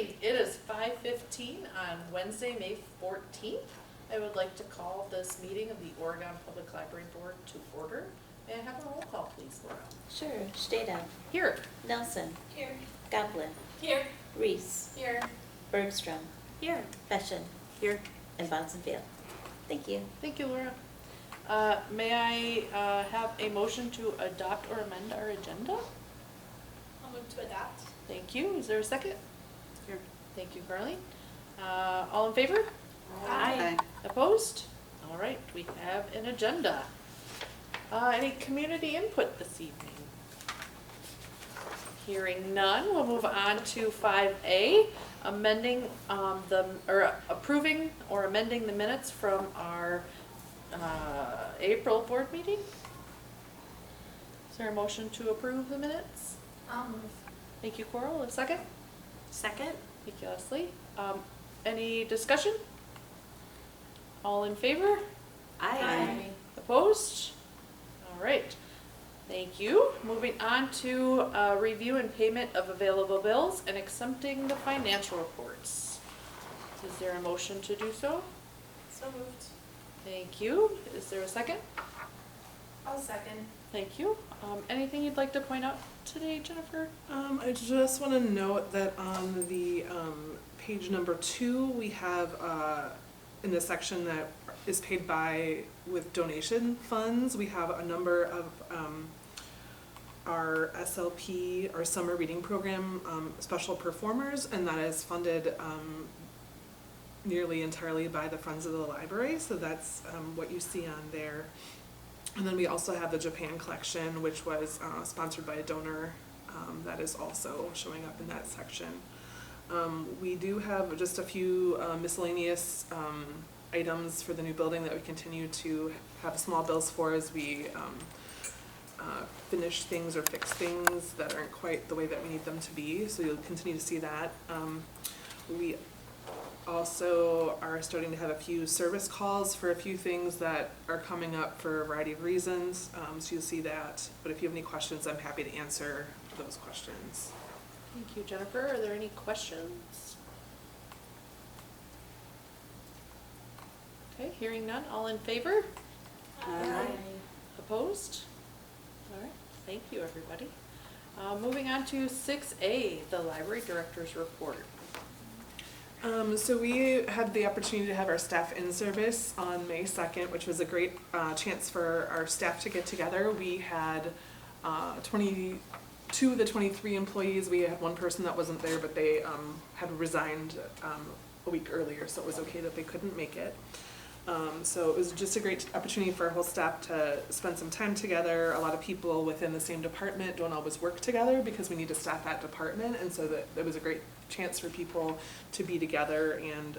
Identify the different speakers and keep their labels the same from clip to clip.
Speaker 1: morning. It is 5:15 on Wednesday, May 14th. I would like to call this meeting of the Oregon Public Library Board to order. May I have a roll call, please, Laura?
Speaker 2: Sure. Stata.
Speaker 1: Here.
Speaker 2: Nelson.
Speaker 3: Here.
Speaker 2: Goblin.
Speaker 3: Here.
Speaker 2: Reese.
Speaker 3: Here.
Speaker 2: Bergstrom.
Speaker 3: Here.
Speaker 2: Feshen.
Speaker 1: Here.
Speaker 2: And Bonsonfield. Thank you.
Speaker 1: Thank you, Laura. May I have a motion to adopt or amend our agenda?
Speaker 3: I'll move to adopt.
Speaker 1: Thank you. Is there a second? Here. Thank you, Carly. All in favor?
Speaker 3: Aye.
Speaker 1: Opposed? All right, we have an agenda. Any community input this evening? Hearing none, we'll move on to 5A, amending approving or amending the minutes from our April board meeting. Is there a motion to approve the minutes?
Speaker 3: I'll move.
Speaker 1: Thank you, Coral. A second?
Speaker 3: Second.
Speaker 1: Thank you, Leslie. Any discussion? All in favor?
Speaker 3: Aye.
Speaker 1: Opposed? All right. Thank you. Moving on to review and payment of available bills and accepting the financial reports. Is there a motion to do so?
Speaker 3: So moved.
Speaker 1: Thank you. Is there a second?
Speaker 3: I'll second.
Speaker 1: Thank you. Anything you'd like to point out today, Jennifer?
Speaker 4: I just want to note that on the page number 2, we have in the section that is paid by with donation funds, we have a number of our SLP, our summer reading program, special performers, and that is funded nearly entirely by the Friends of the Library, so that's what you see on there. And then we also have the Japan collection, which was sponsored by a donor, that is also showing up in that section. We do have just a few miscellaneous items for the new building that we continue to have small bills for as we finish things or fix things that aren't quite the way that we need them to be, so you'll continue to see that. We also are starting to have a few service calls for a few things that are coming up for a variety of reasons, so you'll see that. But if you have any questions, I'm happy to answer those questions.
Speaker 1: Thank you, Jennifer. Are there any questions? Okay, hearing none. All in favor?
Speaker 3: Aye.
Speaker 1: Opposed? All right, thank you, everybody. Moving on to 6A, the library director's report.
Speaker 4: So we had the opportunity to have our staff in service on May 2nd, which was a great chance for our staff to get together. We had 22 of the 23 employees. We had one person that wasn't there, but they had resigned a week earlier, so it was okay that they couldn't make it. So it was just a great opportunity for our whole staff to spend some time together. A lot of people within the same department don't always work together because we need to staff that department, and so that it was a great chance for people to be together and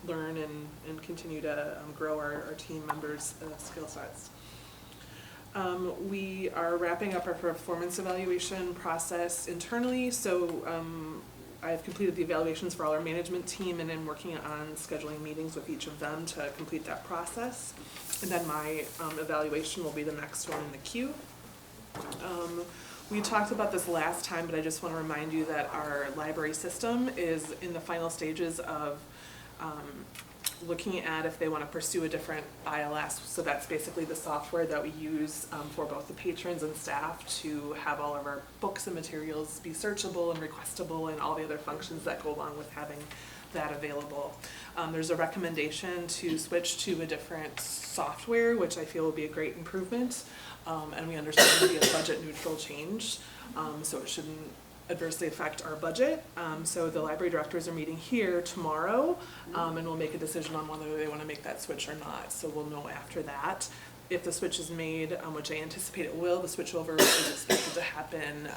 Speaker 4: learn and continue to grow our team members' skill sets. We are wrapping up our performance evaluation process internally, so I've completed the evaluations for all our management team, and I'm working on scheduling meetings with each of them to complete that process. And then my evaluation will be the next one in the queue. We talked about this last time, but I just want to remind you that our library system is in the final stages of looking at if they want to pursue a different ILS. So that's basically the software that we use for both the patrons and staff to have all of our books and materials be searchable and requestable and all the other functions that go along with having that available. There's a recommendation to switch to a different software, which I feel will be a great improvement, and we understand it will be a budget neutral change, so it shouldn't adversely affect our budget. So the library directors are meeting here tomorrow, and we'll make a decision on whether they want to make that switch or not. So we'll know after that. If the switch is made, which I anticipate it will, the switch over is expected to happen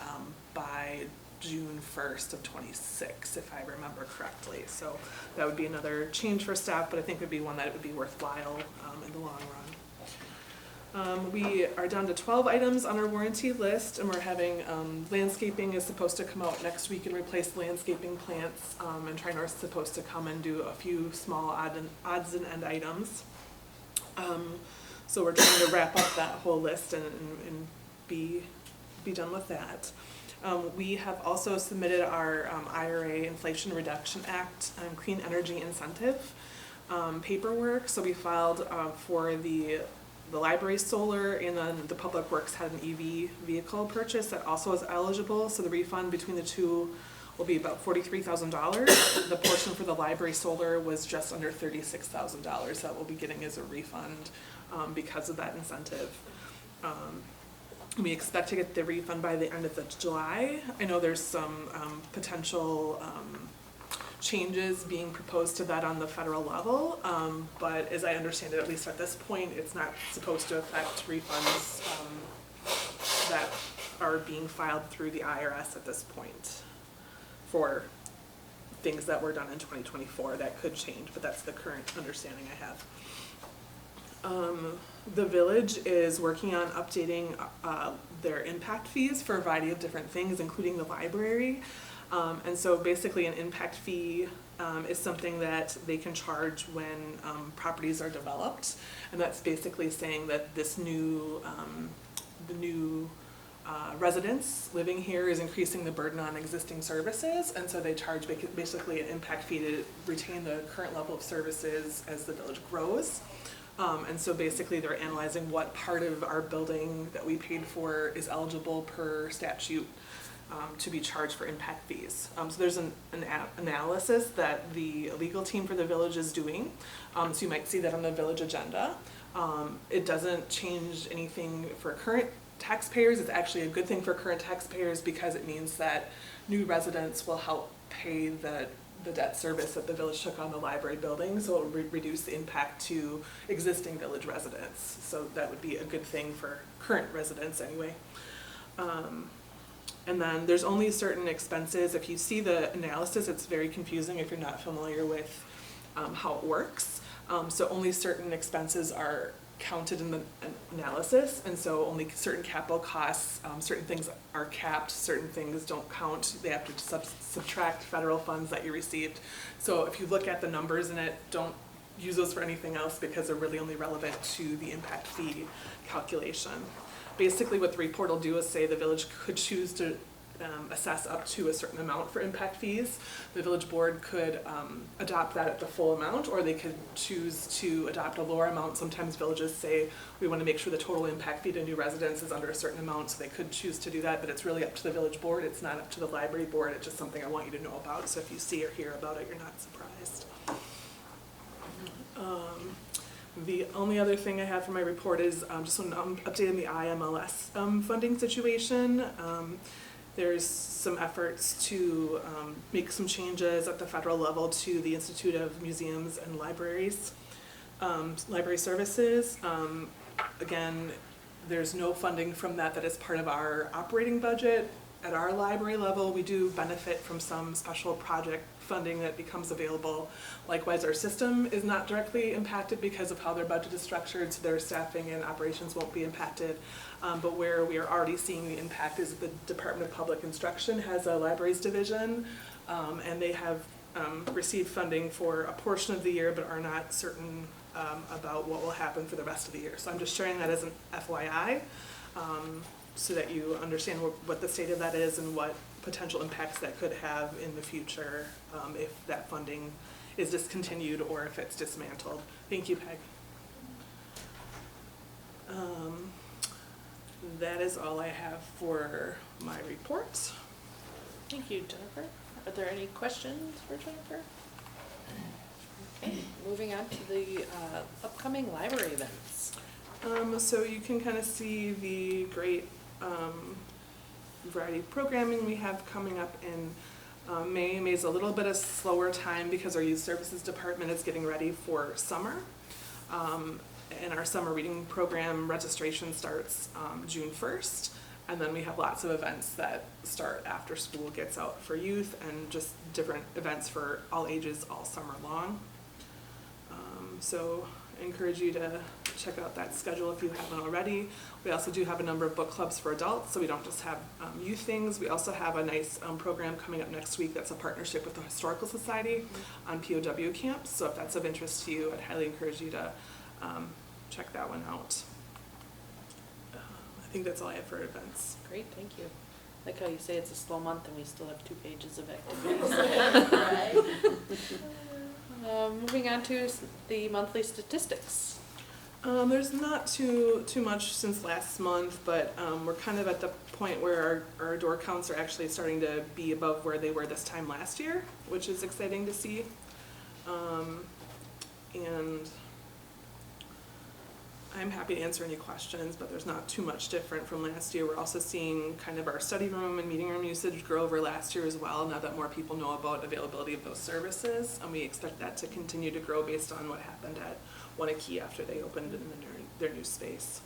Speaker 4: by June 1st of 26, if I remember correctly. So that would be another change for staff, but I think it would be one that it would be worthwhile in the long run. We are down to 12 items on our warranty list, and we're having landscaping is supposed to come out next week and replace landscaping plants, and Tri-North is supposed to come and do a few small odds and end items. So we're trying to wrap up that whole list and be done with that. We have also submitted our IRA Inflation Reduction Act Clean Energy Incentive paperwork. So we filed for the library solar, and then the Public Works had an EV vehicle purchase that also is eligible. So the refund between the two will be about $43,000. The portion for the library solar was just under $36,000 that we'll be getting as a refund because of that incentive. We expect to get the refund by the end of July. I know there's some potential changes being proposed to that on the federal level, but as I understand it, at least at this point, it's not supposed to affect refunds that are being filed through the IRS at this point for things that were done in 2024. That could change, but that's the current understanding I have. The village is working on updating their impact fees for a variety of different things, including the library. And so basically an impact fee is something that they can charge when properties are developed. And that's basically saying that this new, the new residents living here is increasing the burden on existing services. And so they charge basically an impact fee to retain the current level of services as the village grows. And so basically they're analyzing what part of our building that we paid for is eligible per statute to be charged for impact fees. So there's an analysis that the legal team for the village is doing. So you might see that on the village agenda. It doesn't change anything for current taxpayers. It's actually a good thing for current taxpayers because it means that new residents will help pay the debt service that the village took on the library building, so it will reduce the impact to existing village residents. So that would be a good thing for current residents anyway. And then there's only certain expenses. If you see the analysis, it's very confusing if you're not familiar with how it works. So only certain expenses are counted in the analysis, and so only certain capital costs, certain things are capped, certain things don't count. They have to subtract federal funds that you received. So if you look at the numbers in it, don't use those for anything else because they're really only relevant to the impact fee calculation. Basically what the report will do is say the village could choose to assess up to a certain amount for impact fees. The village board could adopt that at the full amount, or they could choose to adopt a lower amount. Sometimes villages say we want to make sure the total impact fee to new residents is under a certain amount, so they could choose to do that, but it's really up to the village board. It's not up to the library board. It's just something I want you to know about, so if you see or hear about it, you're not surprised. The only other thing I have for my report is just an update on the IMLS funding situation. There's some efforts to make some changes at the federal level to the Institute of Museums and Libraries, library services. Again, there's no funding from that is part of our operating budget. At our library level, we do benefit from some special project funding that becomes available. Likewise, our system is not directly impacted because of how their budget is structured, so their staffing and operations won't be impacted. But where we are already seeing the impact is the Department of Public Instruction has a libraries division, and they have received funding for a portion of the year but are not certain about what will happen for the rest of the year. So I'm just sharing that as an FYI. So that you understand what the state of that is and what potential impacts that could have in the future if that funding is discontinued or if it's dismantled. Thank you, Peg. That is all I have for my report.
Speaker 1: Thank you, Jennifer. Are there any questions for Jennifer? Okay, moving on to the upcoming library events.
Speaker 4: So you can kind of see the great variety of programming we have coming up in May. May is a little bit of slower time because our youth services department is getting ready for summer. And our summer reading program registration starts June 1st. And then we have lots of events that start after school gets out for youth and just different events for all ages all summer long. So I encourage you to check out that schedule if you haven't already. We also do have a number of book clubs for adults, so we don't just have youth things. We also have a nice program coming up next week that's a partnership with the Historical Society on POW camps. So if that's of interest to you, I'd highly encourage you to check that one out. I think that's all I have for events.
Speaker 1: Great, thank you. Like how you say it's a slow month and we still have 2 pages of activities.
Speaker 2: Right.
Speaker 1: Moving on to the monthly statistics.
Speaker 4: There's not too much since last month, but we're kind of at the point where our door counts are actually starting to be above where they were this time last year, which is exciting to see. And I'm happy to answer any questions, but there's not too much different from last year. We're also seeing kind of our study room and meeting room usage grow over last year as well, now that more people know about availability of those services. And we expect that to continue to grow based on what happened at Waunakee after they opened in their new space.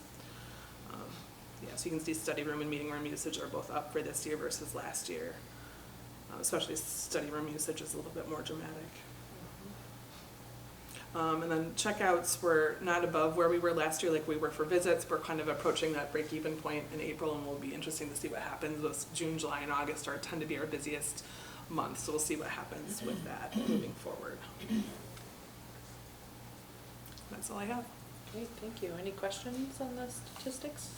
Speaker 4: Yeah, so you can see study room and meeting room usage are both up for this year versus last year. Especially study room usage is a little bit more dramatic. And then checkouts were not above where we were last year like we were for visits. We're kind of approaching that break-even point in April, and will be interesting to see what happens. Those June, July, and August tend to be our busiest months, so we'll see what happens with that moving forward. That's all I have.
Speaker 1: Great, thank you. Any questions on the statistics?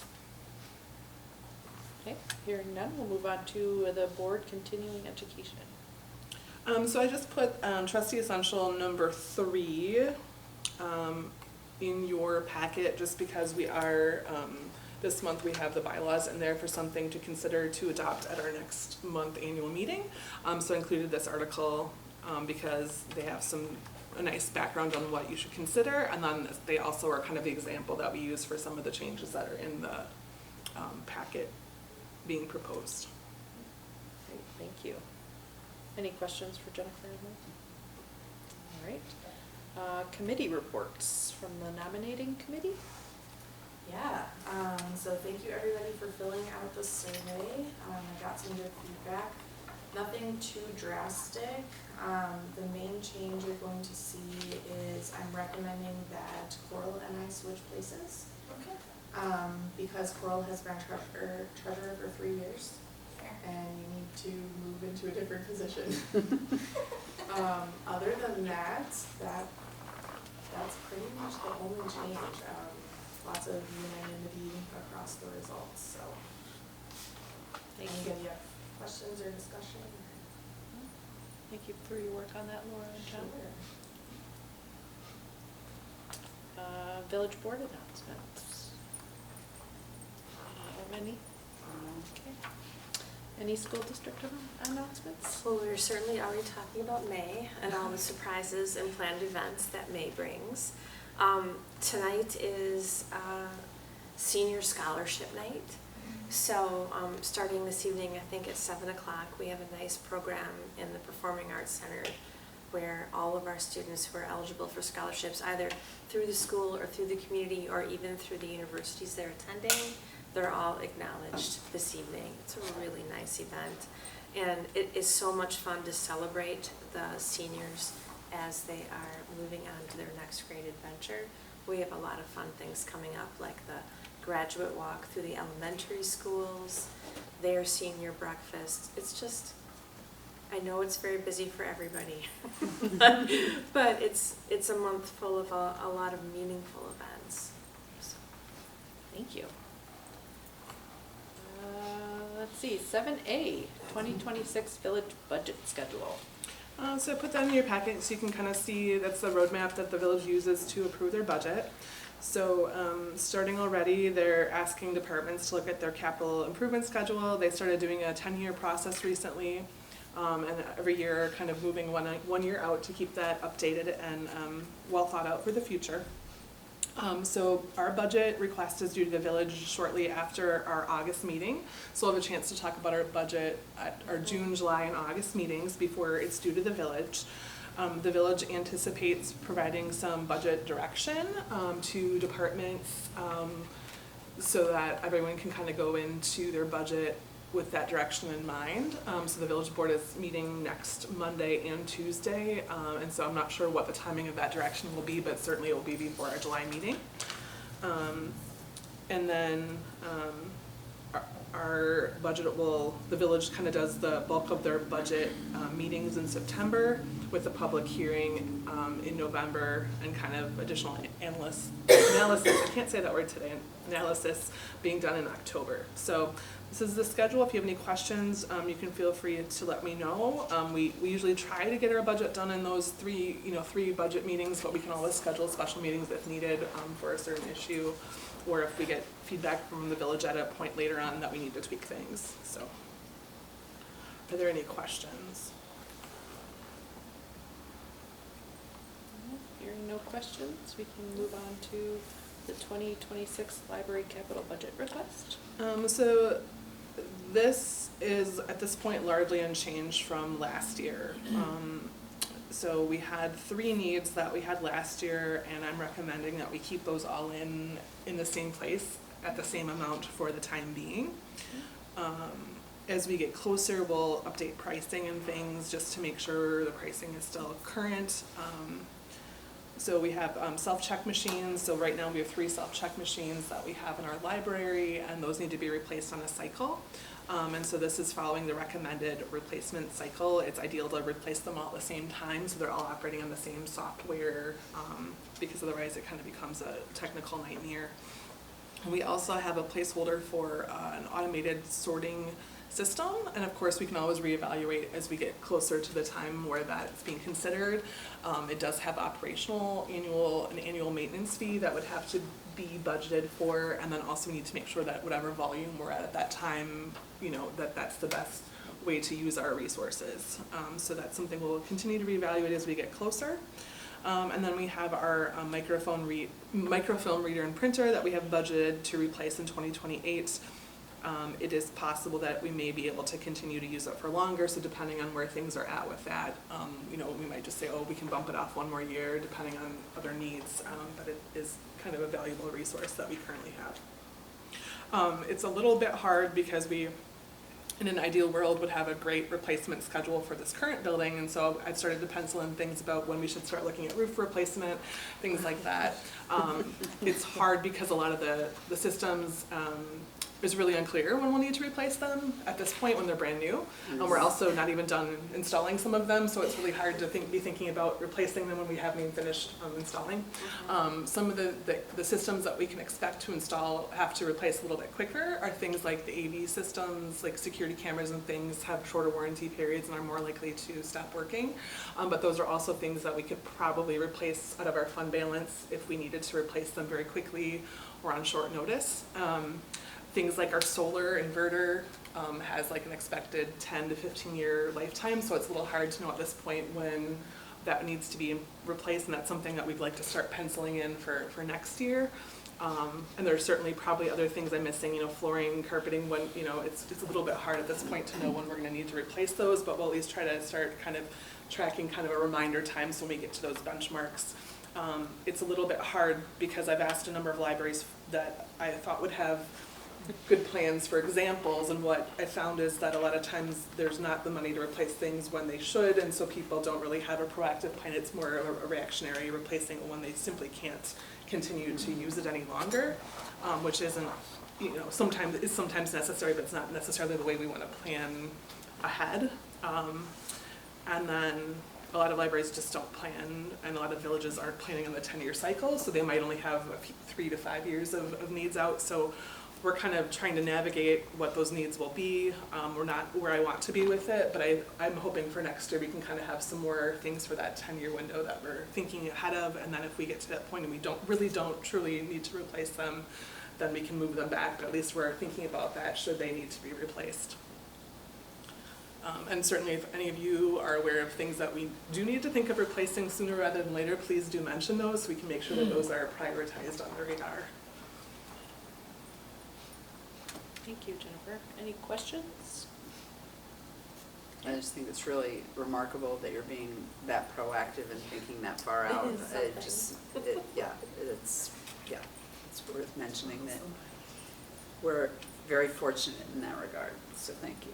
Speaker 1: Okay, hearing none, we'll move on to the board continuing education.
Speaker 4: So I just put trustee essential number 3 in your packet, just because we are, this month we have the bylaws in there for something to consider to adopt at our next month annual meeting. So I included this article because they have a nice background on what you should consider, and then they also are kind of the example that we use for some of the changes that are in the packet being proposed.
Speaker 1: Great, thank you. Any questions for Jennifer? All right. Committee reports from the nominating committee.
Speaker 3: Yeah, so thank you everybody for filling out the survey. I got some good feedback. Nothing too drastic. The main change you're going to see is I'm recommending that Coral and I switch places.
Speaker 2: Okay.
Speaker 3: Because Coral has been treasurer for 3 years. And you need to move into a different position. Other than that, that's pretty much the only change. Lots of unanimity across the results, so.
Speaker 1: Thank you.
Speaker 3: Anybody have questions or discussion?
Speaker 1: Thank you for your work on that, Laura and John. Village board announcements. Any? Okay. Any school district announcements?
Speaker 5: Well, we were certainly already talking about May and all the surprises and planned events that May brings. Tonight is senior scholarship night. So starting this evening, I think at 7 o'clock, we have a nice program in the Performing Arts Center where all of our students who are eligible for scholarships, either through the school or through the community or even through the universities they're attending, they're all acknowledged this evening. It's a really nice event. And it is so much fun to celebrate the seniors as they are moving on to their next great adventure. We have a lot of fun things coming up, like the graduate walk through the elementary schools, their senior breakfast. It's just, I know it's very busy for everybody, but it's a month full of a lot of meaningful events. So.
Speaker 1: Thank you. Let's see, 7A, 2026 village budget schedule.
Speaker 4: So I put that in your packet so you can kind of see that's the roadmap that the village uses to approve their budget. So starting already, they're asking departments to look at their capital improvement schedule. They started doing a 10-year process recently, and every year kind of moving one year out to keep that updated and well thought out for the future. So our budget request is due to the village shortly after our August meeting. So we'll have a chance to talk about our budget at our June, July, and August meetings before it's due to the village. The village anticipates providing some budget direction to departments so that everyone can kind of go into their budget with that direction in mind. So the village board is meeting next Monday and Tuesday, and so I'm not sure what the timing of that direction will be, but certainly it will be before our July meeting. And then our budget the village kind of does the bulk of their budget meetings in September, with a public hearing in November and kind of additional analysis, I can't say that word today, analysis being done in October. So This is the schedule. If you have any questions, you can feel free to let me know. We usually try to get our budget done in those three budget meetings, but we can always schedule special meetings if needed for a certain issue, or if we get feedback from the village at a point later on that we need to tweak things. So, are there any questions?
Speaker 1: Hearing no questions, we can move on to the 2026 library capital budget request.
Speaker 4: So this is at this point largely unchanged from last year. So we had 3 needs that we had last year, and I'm recommending that we keep those all in the same place at the same amount for the time being. As we get closer, we'll update pricing and things just to make sure the pricing is still current. So we have self-check machines. So right now we have 3 self-check machines that we have in our library, and those need to be replaced on a cycle. And so this is following the recommended replacement cycle. It's ideal to replace them all at the same time so they're all operating on the same software, because otherwise it kind of becomes a technical nightmare. And we also have a placeholder for an automated sorting system, and of course we can always reevaluate as we get closer to the time where that's being considered. It does have an annual maintenance fee that would have to be budgeted for, and then also we need to make sure that whatever volume we're at that time, that's the best way to use our resources. So that's something we'll continue to reevaluate as we get closer. And then we have our microfilm reader and printer that we have budgeted to replace in 2028. It is possible that we may be able to continue to use it for longer, so depending on where things are at with that, we might just say, we can bump it off 1 more year depending on other needs, but it is kind of a valuable resource that we currently have. It's a little bit hard because we, in an ideal world, would have a great replacement schedule for this current building, and so I've started to pencil in things about when we should start looking at roof replacement, things like that. It's hard because a lot of the systems is really unclear when we'll need to replace them at this point when they're brand new. We're also not even done installing some of them, so it's really hard to be thinking about replacing them when we haven't even finished installing. Some of the systems that we can expect to install have to replace a little bit quicker are things like the AV systems, like security cameras and things have shorter warranty periods and are more likely to stop working. But those are also things that we could probably replace out of our fund balance if we needed to replace them very quickly or on short notice. Things like our solar inverter has like an expected 10 to 15 year lifetime, so it's a little hard to know at this point when that needs to be replaced, and that's something that we'd like to start penciling in for next year. And there's certainly probably other things I'm missing, flooring, carpeting, when, it's a little bit hard at this point to know when we're gonna need to replace those, but we'll at least try to start kind of tracking kind of a reminder time so when we get to those benchmarks. It's a little bit hard because I've asked a number of libraries that I thought would have good plans for examples, and what I found is that a lot of times there's not the money to replace things when they should, and so people don't really have a proactive plan. It's more of a reactionary replacing when they simply can't continue to use it any longer, which isn't, sometimes is sometimes necessary, but it's not necessarily the way we want to plan ahead. And then a lot of libraries just don't plan, and a lot of villages aren't planning on the 10-year cycle, so they might only have 3 to 5 years of needs out. So we're kind of trying to navigate what those needs will be. We're not where I want to be with it, but I'm hoping for next year we can kind of have some more things for that 10-year window that we're thinking ahead of, and then if we get to that point and we don't truly need to replace them, then we can move them back, but at least we're thinking about that should they need to be replaced. And certainly if any of you are aware of things that we do need to think of replacing sooner rather than later, please do mention those so we can make sure that those are prioritized on the radar.
Speaker 1: Thank you, Jennifer. Any questions?
Speaker 6: I just think it's really remarkable that you're being that proactive and thinking that far out.
Speaker 5: It is something.
Speaker 6: It's worth mentioning that we're very fortunate in that regard, so thank you.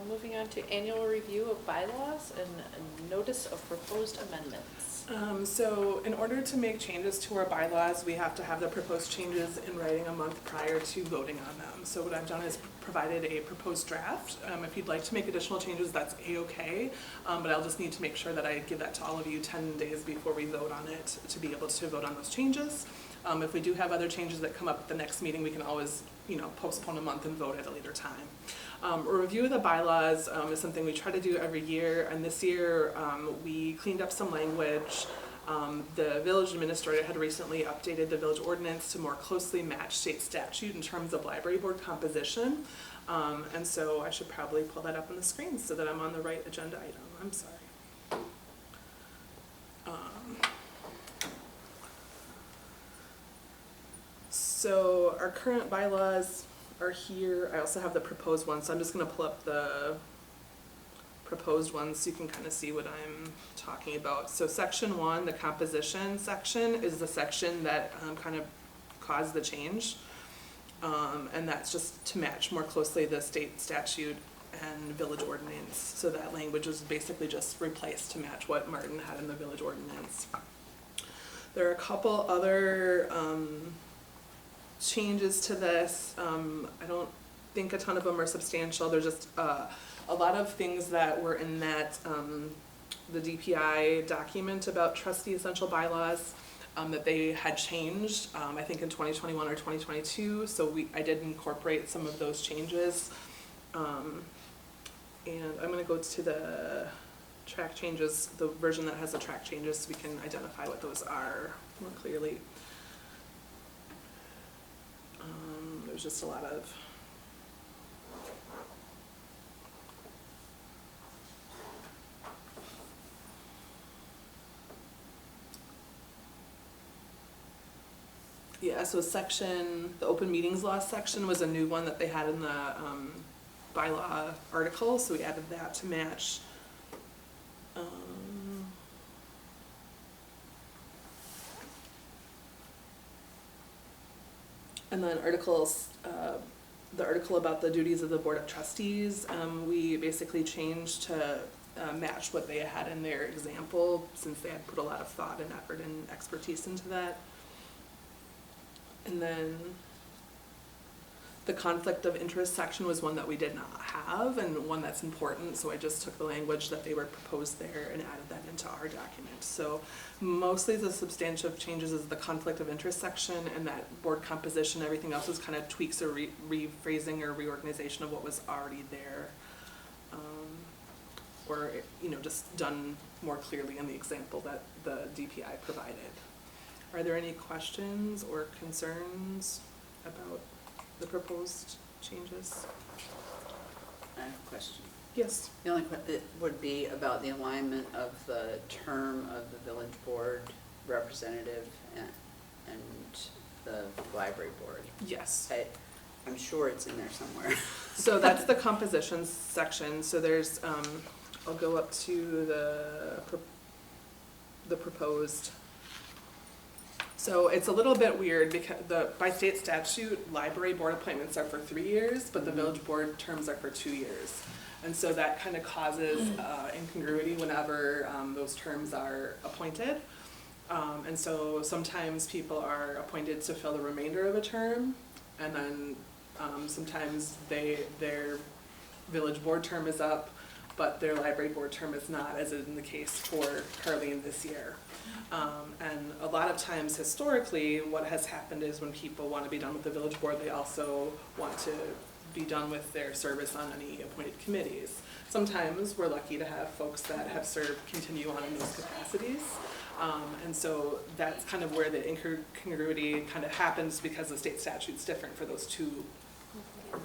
Speaker 1: Moving on to annual review of bylaws and a notice of proposed amendments.
Speaker 4: So in order to make changes to our bylaws, we have to have the proposed changes in writing a month prior to voting on them. So what I've done is provided a proposed draft. If you'd like to make additional changes, that's a-okay, but I'll just need to make sure that I give that to all of you 10 days before we vote on it to be able to vote on those changes. If we do have other changes that come up at the next meeting, we can always, postpone a month and vote at a later time. A review of the bylaws is something we try to do every year, and this year we cleaned up some language. The village administrator had recently updated the village ordinance to more closely match state statute in terms of library board composition. And so I should probably pull that up on the screen so that I'm on the right agenda item. I'm sorry. So our current bylaws are here. I also have the proposed ones, so I'm just going to pull up the proposed ones so you can kind of see what I'm talking about. So section 1, the composition section, is the section that kind of caused the change. And that's just to match more closely the state statute and village ordinance. So that language was basically just replaced to match what Martin had in the village ordinance. There are a couple other changes to this. I don't think a ton of them are substantial. They're just a lot of things that were in that the DPI document about trustee essential bylaws that they had changed, I think in 2021 or 2022. So I did incorporate some of those changes. And I'm going to go to the track changes, the version that has the track changes, so we can identify what those are more clearly. There's just a lot of so the open meetings law section was a new one that they had in the bylaw article, so we added that to match. And then the article about the duties of the Board of Trustees, we basically changed to match what they had in their example, since they had put a lot of thought and effort and expertise into that. And then the conflict of interest section was one that we did not have, and one that's important, so I just took the language that they were proposed there and added that into our document. So mostly the substantive changes is the conflict of interest section, and that board composition. Everything else is kind of tweaks or rephrasing or reorganization of what was already there, or just done more clearly in the example that the DPI provided. Are there any questions or concerns about the proposed changes?
Speaker 6: I have a question.
Speaker 4: Yes.
Speaker 6: The only question would be about the alignment of the term of the village board representative and the library board.
Speaker 4: Yes.
Speaker 6: I'm sure it's in there somewhere.
Speaker 4: So that's the composition section. So there's, I'll go up to the proposed. So it's a little bit weird because by state statute, library board appointments are for 3 years, but the village board terms are for 2 years. And so that kind of causes incongruity whenever those terms are appointed. And so sometimes people are appointed to fill the remainder of a term, and then sometimes their village board term is up, but their library board term is not, as is in the case for Carleen this year. And a lot of times historically, what has happened is when people want to be done with the village board, they also want to be done with their service on any appointed committees. Sometimes we're lucky to have folks that have served continue on in those capacities. And so that's kind of where the incongruity kind of happens, because the state statute's different for those two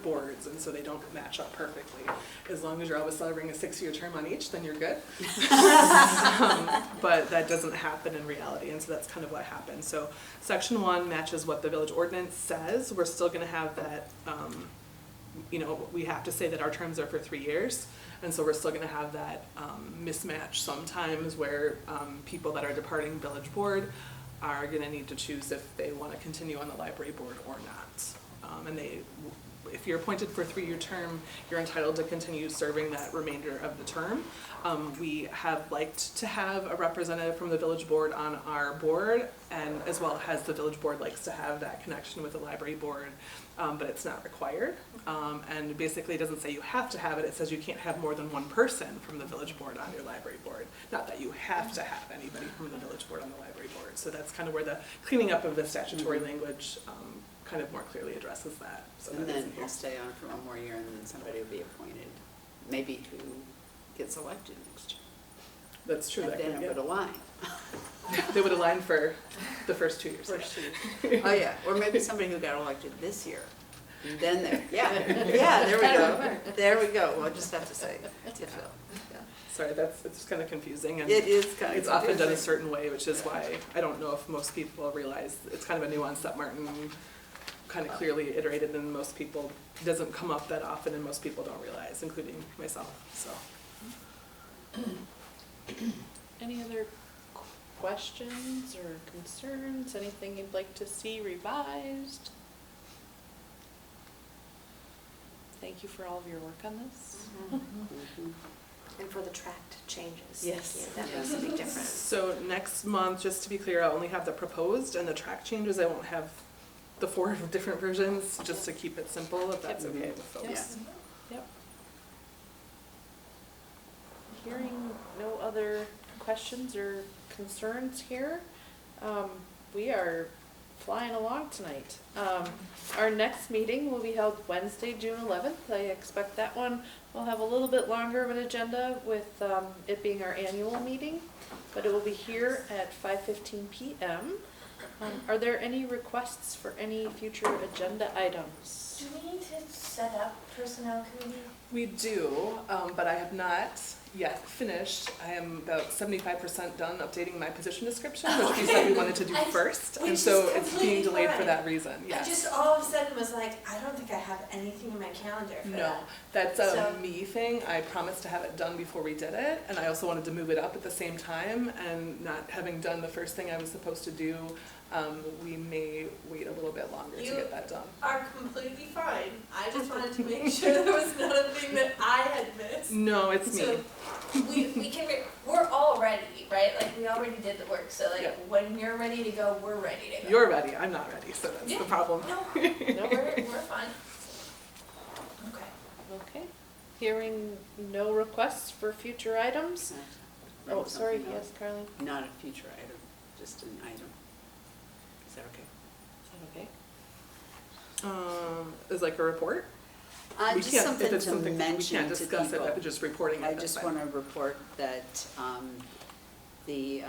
Speaker 4: boards, and so they don't match up perfectly. As long as you're always serving a 6-year term on each, then you're good. But that doesn't happen in reality, and so that's kind of what happened. So section 1 matches what the village ordinance says. We're still going to have that, we have to say that our terms are for 3 years, and so we're still going to have that mismatch sometimes where people that are departing village board are going to need to choose if they want to continue on the library board or not. And if if you're appointed for a 3-year term, you're entitled to continue serving that remainder of the term. We have liked to have a representative from the village board on our board, and as well as the village board likes to have that connection with the library board, but it's not required. And basically it doesn't say you have to have it, it says you can't have more than one person from the village board on your library board. Not that you have to have anybody from the village board on the library board. So that's kind of where the cleaning up of the statutory language kind of more clearly addresses that. So
Speaker 6: And
Speaker 4: that
Speaker 6: then
Speaker 4: isn't here.
Speaker 6: he'll stay on for one more year and then somebody will be appointed, maybe who gets elected next year.
Speaker 4: That's true.
Speaker 6: And
Speaker 4: that
Speaker 6: then
Speaker 4: could-
Speaker 6: it would align.
Speaker 4: They would align for the first 2 years.
Speaker 1: First
Speaker 6: Oh, yeah, or maybe somebody who got elected this year. And then there, yeah, there we go. There we go. We'll just have to say to Phil. Yeah.
Speaker 4: Sorry, it's kind of confusing, and
Speaker 6: It is kind of
Speaker 4: it's often done a
Speaker 6: confusing.
Speaker 4: certain way, which is why I don't know if most people realize it's kind of a nuance that Martin kind of clearly iterated, and most people, it doesn't come up that often, and most people don't realize, including myself, so.
Speaker 1: Any other questions or concerns? Anything you'd like to see revised? Thank you for all of your work on this.
Speaker 6: Mhm.
Speaker 5: And for the tracked changes.
Speaker 1: Yes.
Speaker 5: Thank you. That makes a big difference.
Speaker 4: So next month, just to be clear, I'll only have the proposed and the track changes. I won't have the 4 different versions, just to keep it simple, if that's
Speaker 1: Yep.
Speaker 4: okay with folks.
Speaker 6: Yeah.
Speaker 1: Yep. Hearing no other questions or concerns here, we are flying along tonight. Our next meeting will be held Wednesday, June 11th. I expect that one will have a little bit longer of an agenda with it being our annual meeting, but it will be here at 5:15 p.m. Are there any requests for any future agenda items?
Speaker 7: Do we need to set up personnel committee?
Speaker 4: We do, but I have not yet finished. I am about 75% done updating my position description, which we said we wanted to do first, and
Speaker 7: which
Speaker 4: so
Speaker 7: is
Speaker 4: it's being
Speaker 7: completely
Speaker 4: delayed for
Speaker 7: fine.
Speaker 4: that reason,
Speaker 7: I
Speaker 4: yes.
Speaker 7: just all of a sudden was like, I don't think I have anything in my calendar for
Speaker 4: No,
Speaker 7: that.
Speaker 4: that's a
Speaker 7: So-
Speaker 4: me thing. I promised to have it done before we did it, and I also wanted to move it up at the same time, and not having done the first thing I was supposed to do, we may wait a little bit longer to
Speaker 7: You-
Speaker 4: get that done.
Speaker 7: Are completely fine. I just wanted to make sure there was another thing that I had missed.
Speaker 4: No, it's me.
Speaker 7: So we can, we're all ready, right? Like we already did the work, so like
Speaker 4: Yeah.
Speaker 7: when you're ready to go, we're ready to go.
Speaker 4: You're ready, I'm not ready, so that's
Speaker 7: Yeah.
Speaker 4: the problem.
Speaker 7: No,
Speaker 1: No?
Speaker 7: we're fine. Okay.
Speaker 1: Okay. Hearing no requests for future items?
Speaker 6: Bring
Speaker 1: Oh, sorry,
Speaker 6: something
Speaker 1: yes,
Speaker 6: up.
Speaker 1: Carly?
Speaker 6: Not a future item, just an item. Is that okay?
Speaker 1: Is that okay?
Speaker 4: Is like a report? We
Speaker 6: Just
Speaker 4: can't- if
Speaker 6: something
Speaker 4: it's
Speaker 6: to
Speaker 4: something we
Speaker 6: mention
Speaker 4: can't
Speaker 6: to
Speaker 4: discuss it,
Speaker 6: people.
Speaker 4: but just reporting it,
Speaker 6: I
Speaker 4: that's
Speaker 6: just
Speaker 4: fine.
Speaker 6: want to report that the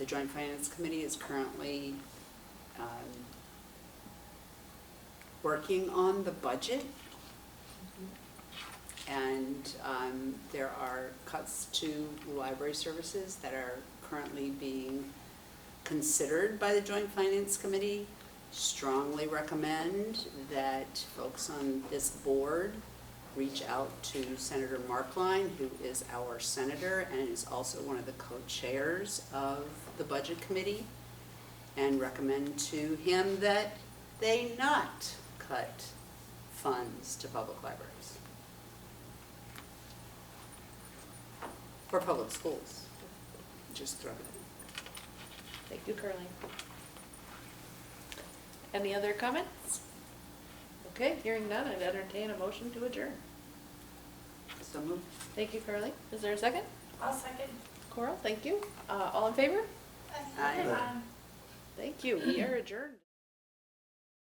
Speaker 6: Joint Finance Committee is currently working on the budget. And there are cuts to library services that are currently being considered by the Joint Finance Committee. Strongly recommend that folks on this board reach out to Senator Markline, who is our senator and is also one of the co-chairs of the Budget Committee, and recommend to him that they not cut funds to public libraries or public schools. Just throw it in.
Speaker 1: Thank you, Carly. Any other comments? Okay, hearing none, I'd entertain a motion to adjourn.
Speaker 6: So move.
Speaker 1: Thank you, Carly. Is there a second?
Speaker 7: I'll second.
Speaker 1: Coral, thank you. All in favor?
Speaker 6: Aye.
Speaker 1: Thank you. We are adjourned.